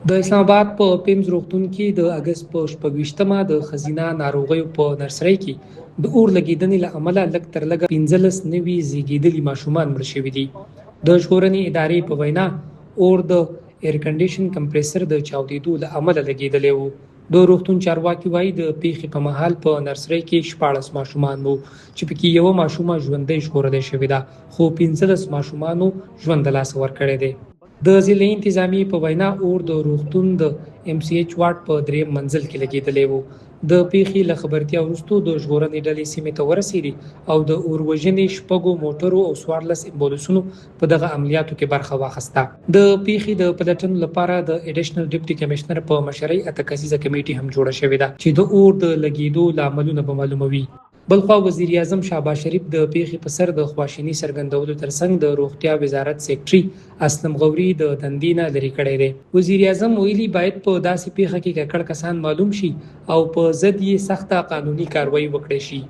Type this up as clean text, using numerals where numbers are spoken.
د اسلام آباد په پیمز روغتون کې د اگست په 28مه د خزینه ناروغیو په نرسرۍ کې د اور لګیدنې له امله لږ تر لږه 15 نوي زیږیدلي ماشومان مړه شوي دي. د ژغورنې ادارې په وینا اور د ایر کنډیشن کمپریسر د چاودېدو له امله لګیدلی و. د روغتون چارواکي وایي د پیښې په مهال په نرسرۍ کې 14 ماشومان وو چې پکې یوه ماشومه ژوندۍ ژغورلی شوې ده، خو 15 ماشومانو ژوند د لاسه ورکړی دی. د ضلعي انتظامیې په وینا اور د روغتون د ام سی ایچ وارډ په 3م منزل کې لګیدلی و. د پیښې له خبرتیا وروسته د ژغورنې ډلې سیمې ته ورسېدې او د اور وژنې 6 موټرو او 14 امبولانسونو په دغه عملیاتو کې برخه واخیسته. د پیښې د پلټنو لپاره د ایډیشنل ډیپټي کمشنر په مشرۍ 8 کسیزه کمیټه هم جوړه شوې ده چې د اور د لګیدو لاملونه به معلوموي. بلخوا وزیر اعظم شهباز شریف د پیښې په سر د خواشیني څرګندولو ترڅنګ د روغتیا وزارت سیکرټري اسلم غوري د دندې نه لرې کړی دی. وزیر اعظم ویلي باید په داسې پیښه کې ککړ کسان معلوم شي او په ضد یې سخته قانوني کاروایی وکړی شي.